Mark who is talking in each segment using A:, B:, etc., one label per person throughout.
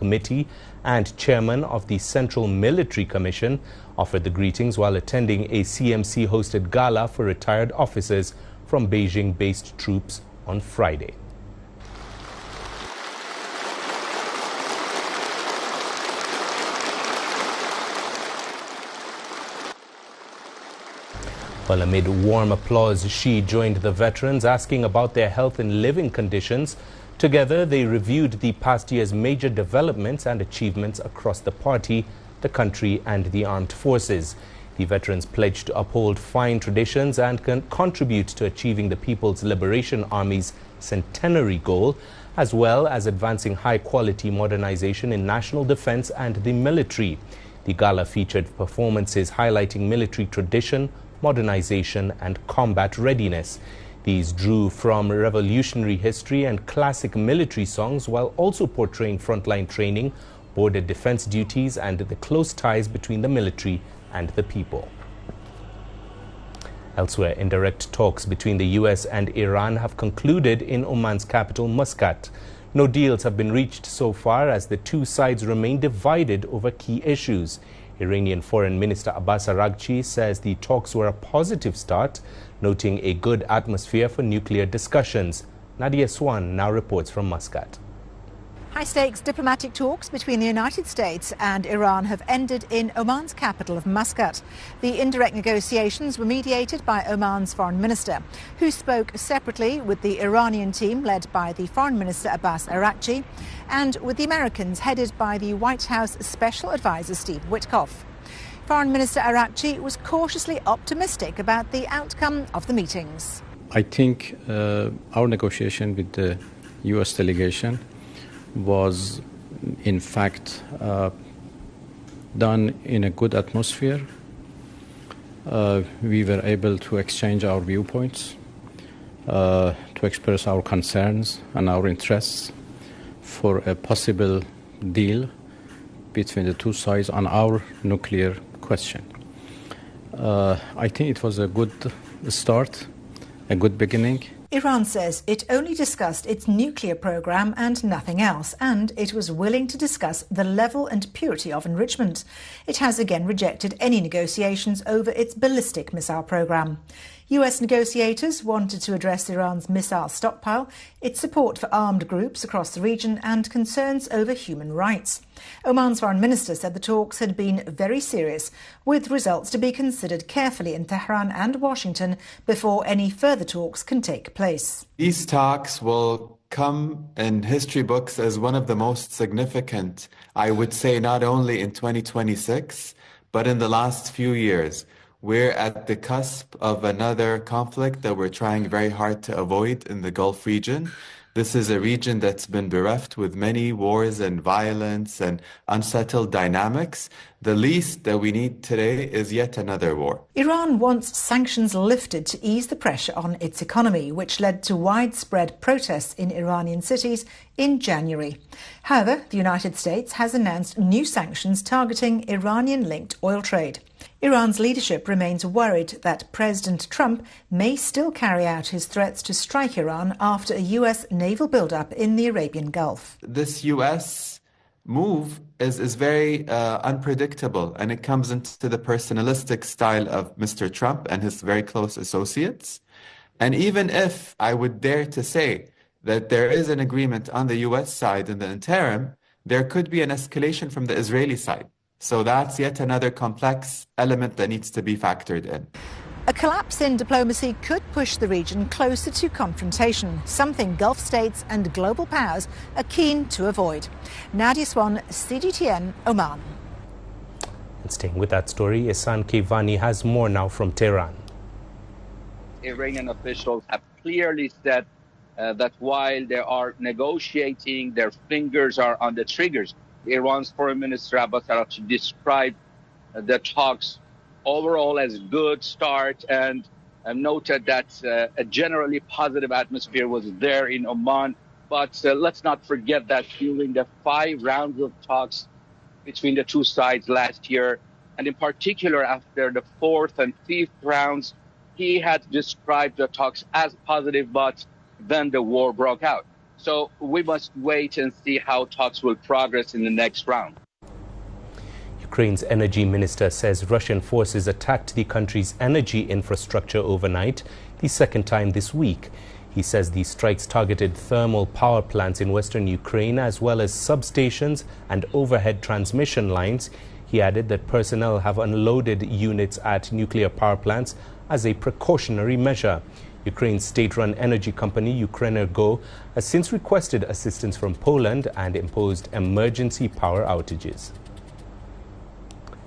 A: Committee and chairman of the Central Military Commission, offered the greetings while attending a CMC-hosted gala for retired officers from Beijing-based troops on Friday. Well, amid warm applause, Xi joined the veterans asking about their health and living conditions. Together, they reviewed the past year's major developments and achievements across the party, the country and the armed forces. The veterans pledged to uphold fine traditions and contribute to achieving the People's Liberation Army's centenary goal, as well as advancing high-quality modernization in national defense and the military. The gala featured performances highlighting military tradition, modernization and combat readiness. These drew from revolutionary history and classic military songs, while also portraying frontline training, border defense duties and the close ties between the military and the people. Elsewhere, indirect talks between the US and Iran have concluded in Oman's capital, Muscat. No deals have been reached so far as the two sides remain divided over key issues. Iranian Foreign Minister Abbas Araghchi says the talks were a positive start, noting a good atmosphere for nuclear discussions. Nadia Swan now reports from Muscat.
B: High-stakes diplomatic talks between the United States and Iran have ended in Oman's capital of Muscat. The indirect negotiations were mediated by Oman's foreign minister, who spoke separately with the Iranian team led by the Foreign Minister Abbas Araghchi and with the Americans headed by the White House Special Advisor Steve Witkoff. Foreign Minister Araghchi was cautiously optimistic about the outcome of the meetings.
C: I think our negotiation with the U.S. delegation was in fact done in a good atmosphere. We were able to exchange our viewpoints, to express our concerns and our interests for a possible deal between the two sides on our nuclear question. I think it was a good start, a good beginning.
B: Iran says it only discussed its nuclear program and nothing else, and it was willing to discuss the level and purity of enrichment. It has again rejected any negotiations over its ballistic missile program. US negotiators wanted to address Iran's missile stockpile, its support for armed groups across the region and concerns over human rights. Oman's foreign minister said the talks had been very serious, with results to be considered carefully in Tehran and Washington before any further talks can take place.
D: These talks will come in history books as one of the most significant, I would say, not only in 2026, but in the last few years. We're at the cusp of another conflict that we're trying very hard to avoid in the Gulf region. This is a region that's been bereft with many wars and violence and unsettled dynamics. The least that we need today is yet another war.
B: Iran wants sanctions lifted to ease the pressure on its economy, which led to widespread protests in Iranian cities in January. However, the United States has announced new sanctions targeting Iranian-linked oil trade. Iran's leadership remains worried that President Trump may still carry out his threats to strike Iran after a US naval buildup in the Arabian Gulf.
D: This US move is very unpredictable, and it comes into the personalistic style of Mr. Trump and his very close associates. And even if I would dare to say that there is an agreement on the US side in the interim, there could be an escalation from the Israeli side. So that's yet another complex element that needs to be factored in.
B: A collapse in diplomacy could push the region closer to confrontation, something Gulf states and global powers are keen to avoid. Nadia Swan, CGTN, Oman.
A: And staying with that story, Ihsan Kevani has more now from Tehran.
E: Iranian officials have clearly said that while they are negotiating, their fingers are on the triggers. Iran's Foreign Minister Abbas Araghchi described the talks overall as good start and noted that a generally positive atmosphere was there in Oman. But let's not forget that during the 5 rounds of talks between the two sides last year, and in particular after the 4th and 5th rounds, he had described the talks as positive, but then the war broke out. So we must wait and see how talks will progress in the next round.
A: Ukraine's energy minister says Russian forces attacked the country's energy infrastructure overnight, the second time this week. He says the strikes targeted thermal power plants in western Ukraine as well as substations and overhead transmission lines. He added that personnel have unloaded units at nuclear power plants as a precautionary measure. Ukraine's state-run energy company, Ukrenergo, has since requested assistance from Poland and imposed emergency power outages.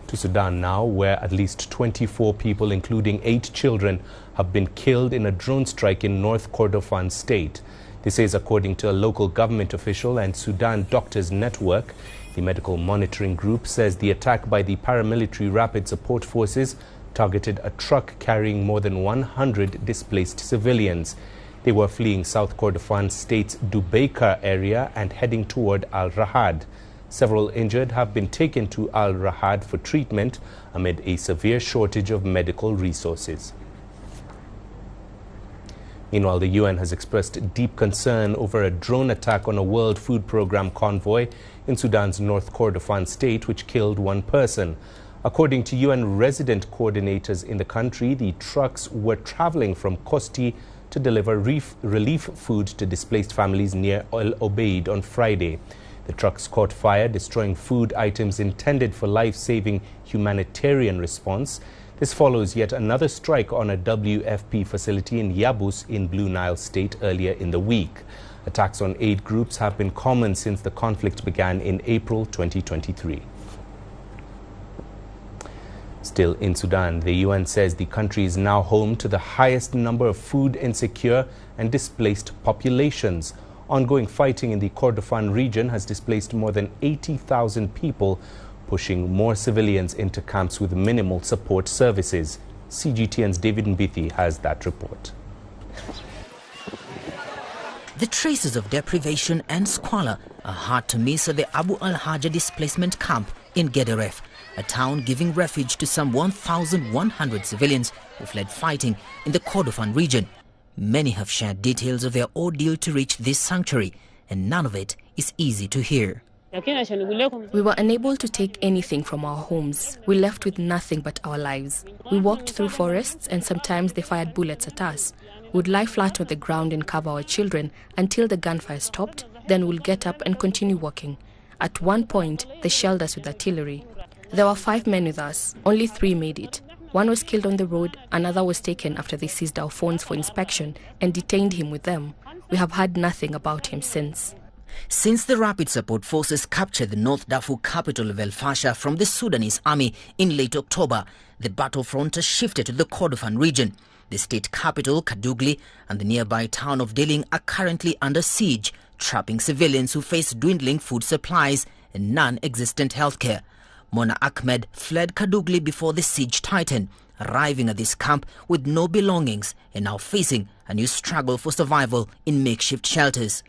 A: To Sudan now, where at least 24 people, including 8 children, have been killed in a drone strike in North Kordofan state. This is according to a local government official and Sudan Doctors Network. The medical monitoring group says the attack by the paramilitary rapid support forces targeted a truck carrying more than 100 displaced civilians. They were fleeing South Kordofan state's Dubeika area and heading toward Al-Rahad. Several injured have been taken to Al-Rahad for treatment amid a severe shortage of medical resources. Meanwhile, the UN has expressed deep concern over a drone attack on a World Food Programme convoy in Sudan's North Kordofan state, which killed 1 person. According to UN resident coordinators in the country, the trucks were traveling from Kosti to deliver relief food to displaced families near El Obeid on Friday. The trucks caught fire, destroying food items intended for life-saving humanitarian response. This follows yet another strike on a WFP facility in Yabus in Blue Nile State earlier in the week. Attacks on aid groups have been common since the conflict began in April 2023. Still in Sudan, the UN says the country is now home to the highest number of food insecure and displaced populations. Ongoing fighting in the Kordofan region has displaced more than 80,000 people, pushing more civilians into camps with minimal support services. CGTN's David Mbithi has that report.
F: The traces of deprivation and squalor are hard to miss at the Abu al-Haja displacement camp in Gederef, a town giving refuge to some 1,100 civilians who fled fighting in the Kordofan region. Many have shared details of their ordeal to reach this sanctuary, and none of it is easy to hear.
G: We were unable to take anything from our homes. We left with nothing but our lives. We walked through forests and sometimes they fired bullets at us. We'd lie flat on the ground and cover our children until the gunfire stopped, then we'll get up and continue walking. At one point, they shelled us with artillery. There were 5 men with us. Only 3 made it. 1 was killed on the road, another was taken after they seized our phones for inspection and detained him with them. We have heard nothing about him since.
F: Since the Rapid Support Forces captured the North Darfur capital of El Fasher from the Sudanese army in late October, the battlefront has shifted to the Kordofan region. The state capital, Kadugli, and the nearby town of Diling are currently under siege, trapping civilians who face dwindling food supplies and non-existent healthcare. Mona Ahmed fled Kadugli before the siege tightened, arriving at this camp with no belongings and now facing a new struggle for survival in makeshift shelters.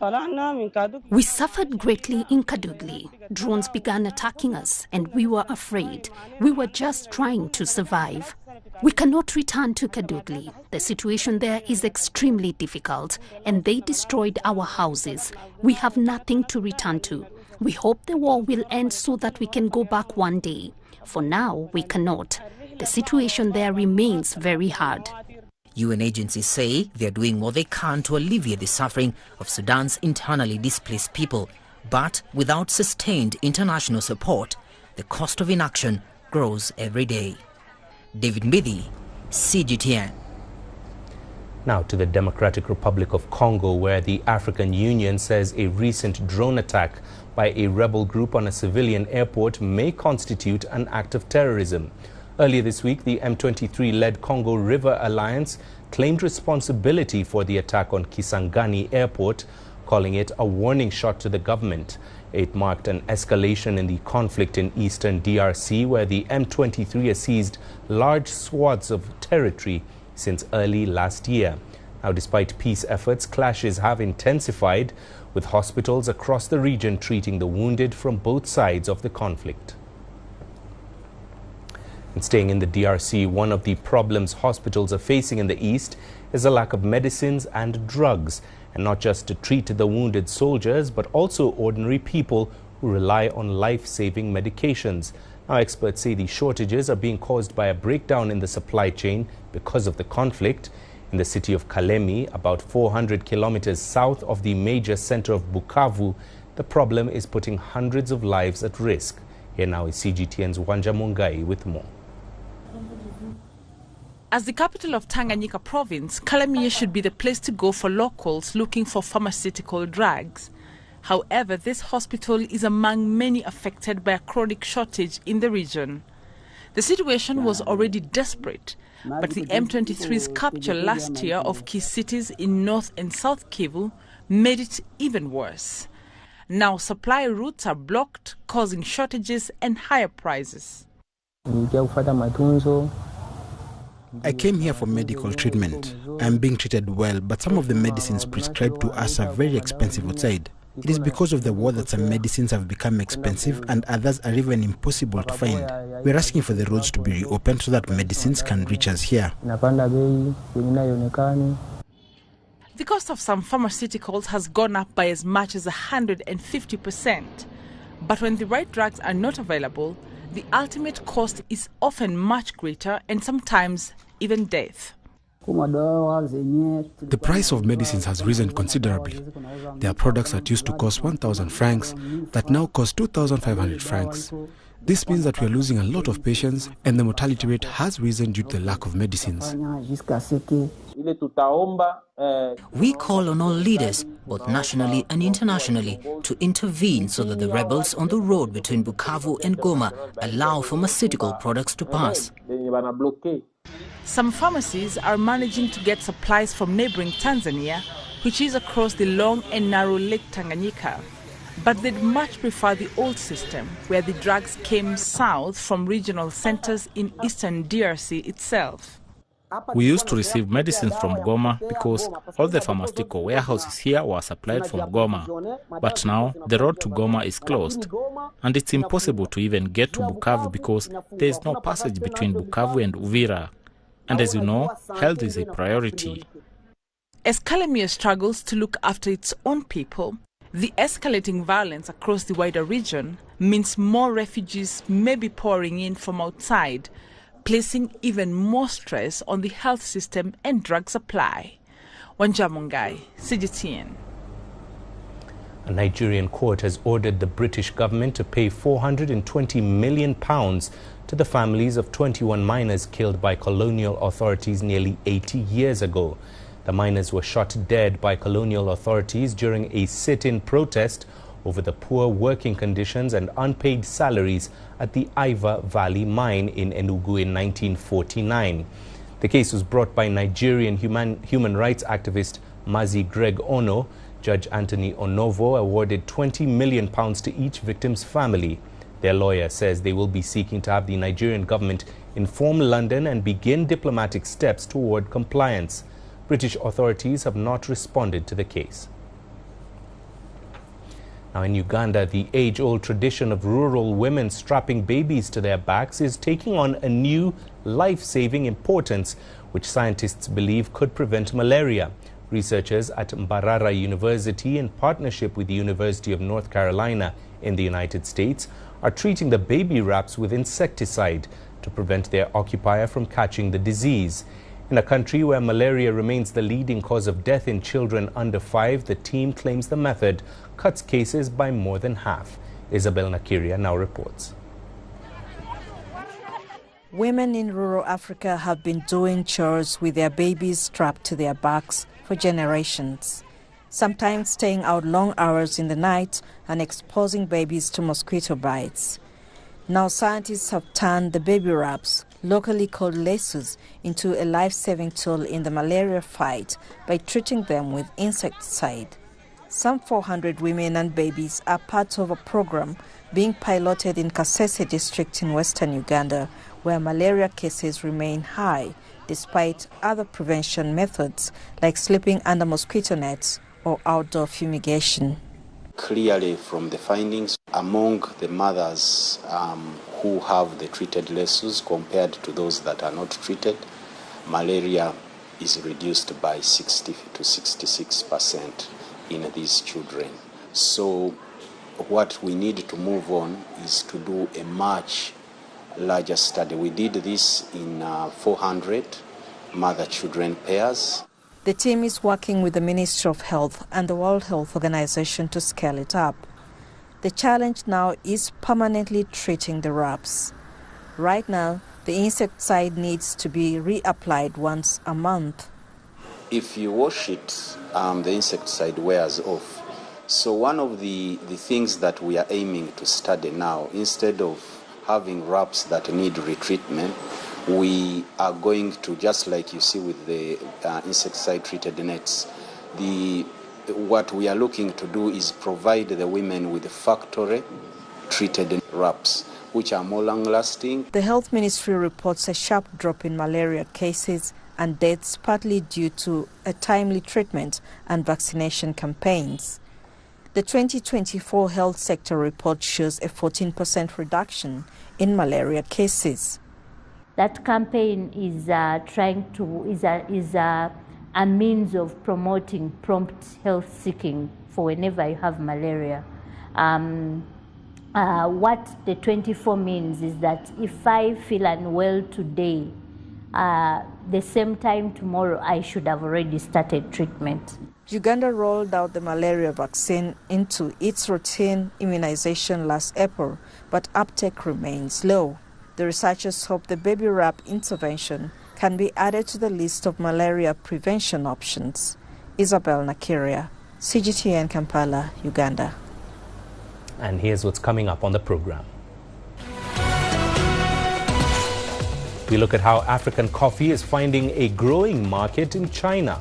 H: We suffered greatly in Kadugli. Drones began attacking us and we were afraid. We were just trying to survive. We cannot return to Kadugli. The situation there is extremely difficult and they destroyed our houses. We have nothing to return to. We hope the war will end so that we can go back one day. For now, we cannot. The situation there remains very hard.
F: UN agencies say they are doing what they can to alleviate the suffering of Sudan's internally displaced people. But without sustained international support, the cost of inaction grows every day. David Mbithi, CGTN.
A: Now to the Democratic Republic of Congo, where the African Union says a recent drone attack by a rebel group on a civilian airport may constitute an act of terrorism. Earlier this week, the M23-led Congo River Alliance claimed responsibility for the attack on Kisangani Airport, calling it a warning shot to the government. It marked an escalation in the conflict in eastern DRC, where the M23 has seized large swaths of territory since early last year. Now, despite peace efforts, clashes have intensified, with hospitals across the region treating the wounded from both sides of the conflict. And staying in the DRC, one of the problems hospitals are facing in the east is a lack of medicines and drugs. and not just to treat the wounded soldiers, but also ordinary people who rely on life-saving medications. Now, experts say the shortages are being caused by a breakdown in the supply chain because of the conflict. In the city of Kalemi, about 400 kilometers south of the major center of Bukavu, the problem is putting hundreds of lives at risk. Here now is CGTN's Wanja Mungai with more.
I: As the capital of Tanganyika province, Kalemi should be the place to go for locals looking for pharmaceutical drugs. However, this hospital is among many affected by a chronic shortage in the region. The situation was already desperate, but the M23's capture last year of key cities in North and South Kivu made it even worse. Now supply routes are blocked, causing shortages and higher prices.
J: I came here for medical treatment. I am being treated well, but some of the medicines prescribed to us are very expensive outside. It is because of the war that some medicines have become expensive and others are even impossible to find. We are asking for the roads to be reopened so that medicines can reach us here.
I: The cost of some pharmaceuticals has gone up by as much as 150%. But when the right drugs are not available, the ultimate cost is often much greater and sometimes even death.
J: The price of medicines has risen considerably. There are products that used to cost 1,000 francs that now cost 2,500 francs. This means that we are losing a lot of patients and the mortality rate has risen due to the lack of medicines.
F: We call on all leaders, both nationally and internationally, to intervene so that the rebels on the road between Bukavu and Goma allow pharmaceutical products to pass.
I: Some pharmacies are managing to get supplies from neighboring Tanzania, which is across the long and narrow Lake Tanganyika. But they'd much prefer the old system, where the drugs came south from regional centers in eastern DRC itself.
K: We used to receive medicines from Goma because all the pharmaceutical warehouses here were supplied from Goma. But now the road to Goma is closed, and it's impossible to even get to Bukavu because there is no passage between Bukavu and Uvira. And as you know, health is a priority.
I: As Kalemi struggles to look after its own people, the escalating violence across the wider region means more refugees may be pouring in from outside, placing even more stress on the health system and drug supply. Wanja Mungai, CGTN.
A: A Nigerian court has ordered the British government to pay £420 million to the families of 21 miners killed by colonial authorities nearly 80 years ago. The miners were shot dead by colonial authorities during a sit-in protest over the poor working conditions and unpaid salaries at the Iva Valley mine in Enugu in 1949. The case was brought by Nigerian human rights activist Mazi Greg Ono. Judge Anthony Onovo awarded £20 million to each victim's family. Their lawyer says they will be seeking to have the Nigerian government inform London and begin diplomatic steps toward compliance. British authorities have not responded to the case. Now in Uganda, the age-old tradition of rural women strapping babies to their backs is taking on a new life-saving importance, which scientists believe could prevent malaria. Researchers at Mbarara University, in partnership with the University of North Carolina in the United States, are treating the baby rats with insecticide to prevent their occupier from catching the disease. In a country where malaria remains the leading cause of death in children under 5, the team claims the method cuts cases by more than half. Isabel Nakiria now reports.
L: Women in rural Africa have been doing chores with their babies strapped to their backs for generations, sometimes staying out long hours in the night and exposing babies to mosquito bites. Now scientists have turned the baby wraps, locally called lesus, into a life-saving tool in the malaria fight by treating them with insecticide. Some 400 women and babies are part of a program being piloted in Kasese district in western Uganda, where malaria cases remain high despite other prevention methods like sleeping under mosquito nets or outdoor fumigation.
M: Clearly from the findings, among the mothers who have the treated lesus compared to those that are not treated, malaria is reduced by 60 to 66% in these children. So what we need to move on is to do a much larger study. We did this in 400 mother-children pairs.
L: The team is working with the Ministry of Health and the World Health Organization to scale it up. The challenge now is permanently treating the rats. Right now, the insecticide needs to be reapplied once a month.
M: If you wash it, the insecticide wears off. So one of the things that we are aiming to study now, instead of having rats that need retreatment, we are going to, just like you see with the insecticide-treated nets, what we are looking to do is provide the women with factory-treated wraps, which are more long-lasting.
L: The Health Ministry reports a sharp drop in malaria cases and deaths, partly due to a timely treatment and vaccination campaigns. The 2024 health sector report shows a 14% reduction in malaria cases.
N: That campaign is a means of promoting prompt health seeking for whenever you have malaria. What the 24 means is that if I feel unwell today, the same time tomorrow I should have already started treatment.
L: Uganda rolled out the malaria vaccine into its routine immunization last April, but uptake remains low. The researchers hope the baby rap intervention can be added to the list of malaria prevention options. Isabel Nakiria, CGTN, Kampala, Uganda.
A: And here's what's coming up on the program. We look at how African coffee is finding a growing market in China.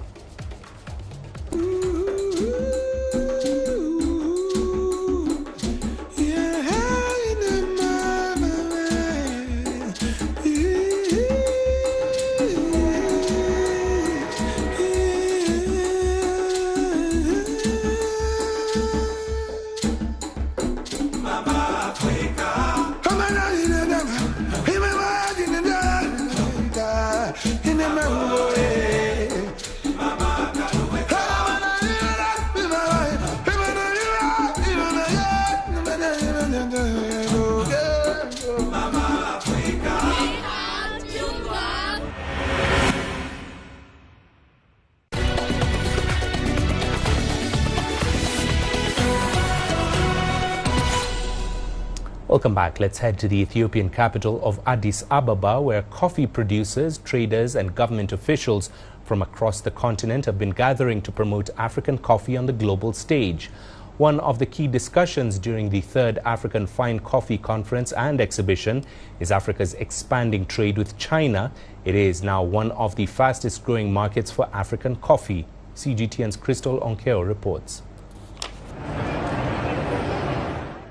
A: Welcome back. Let's head to the Ethiopian capital of Addis Ababa, where coffee producers, traders and government officials from across the continent have been gathering to promote African coffee on the global stage. One of the key discussions during the 3rd African Fine Coffee Conference and Exhibition is Africa's expanding trade with China. It is now one of the fastest growing markets for African coffee. CGTN's Crystal Onkeo reports.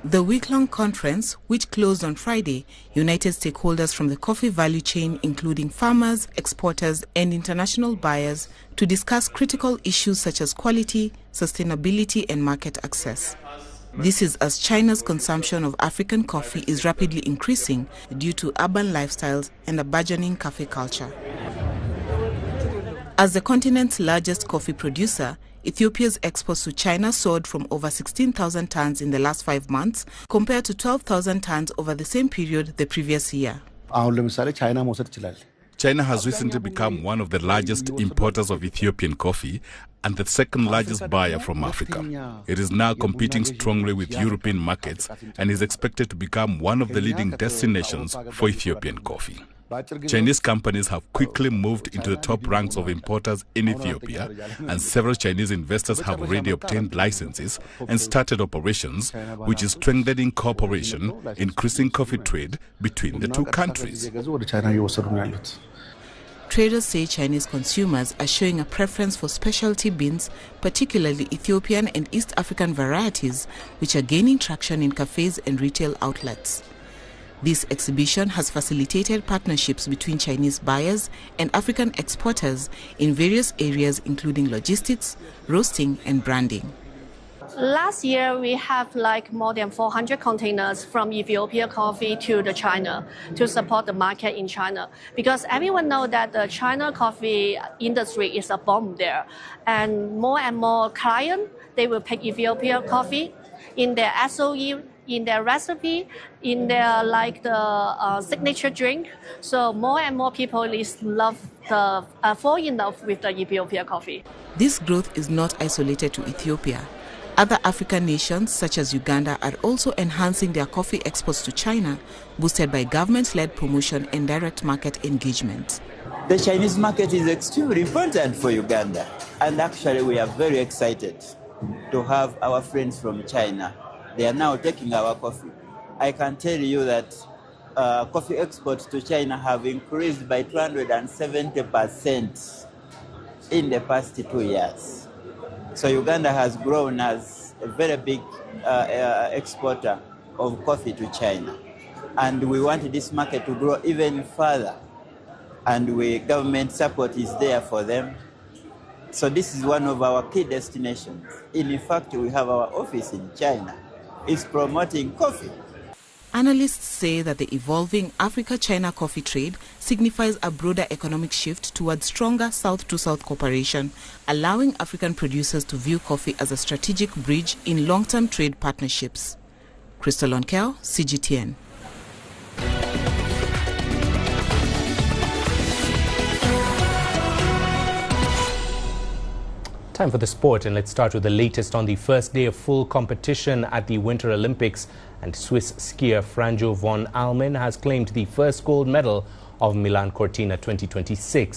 O: The week-long conference, which closed on Friday, united stakeholders from the coffee value chain, including farmers, exporters and international buyers, to discuss critical issues such as quality, sustainability and market access. This is as China's consumption of African coffee is rapidly increasing due to urban lifestyles and a burgeoning cafe culture. As the continent's largest coffee producer, Ethiopia's exports to China soared from over 16,000 tons in the last 5 months compared to 12,000 tons over the same period the previous year.
P: China has recently become one of the largest importers of Ethiopian coffee and the second largest buyer from Africa. It is now competing strongly with European markets and is expected to become one of the leading destinations for Ethiopian coffee. Chinese companies have quickly moved into the top ranks of importers in Ethiopia, and several Chinese investors have already obtained licenses and started operations, which is strengthening cooperation, increasing coffee trade between the two countries.
O: Traders say Chinese consumers are showing a preference for specialty beans, particularly Ethiopian and East African varieties, which are gaining traction in cafes and retail outlets. This exhibition has facilitated partnerships between Chinese buyers and African exporters in various areas including logistics, roasting and branding.
Q: Last year, we have like more than 400 containers from Ethiopia coffee to the China to support the market in China. Because everyone knows that the China coffee industry is a bomb there. And more clients, they will pick Ethiopia coffee in their SOE, in their recipe, in their like the signature drink. So more and more people fall in love with the Ethiopia coffee.
O: This growth is not isolated to Ethiopia. Other African nations, such as Uganda, are also enhancing their coffee exports to China, boosted by government-led promotion and direct market engagement.
R: The Chinese market is extremely important for Uganda, and actually we are very excited to have our friends from China. They are now taking our coffee. I can tell you that coffee exports to China have increased by 270% in the past 2 years. So Uganda has grown as a very big exporter of coffee to China. And we want this market to grow even further. And government support is there for them. So this is one of our key destinations. In fact, we have our office in China. It's promoting coffee.
O: Analysts say that the evolving Africa-China coffee trade signifies a broader economic shift towards stronger South-to-South cooperation, allowing African producers to view coffee as a strategic bridge in long-term trade partnerships. Crystal Onkeo, CGTN.
A: Time for the sport, and let's start with the latest on the first day of full competition at the Winter Olympics. And Swiss skier Franjo von Almen has claimed the first gold medal of Milan Cortina 2026.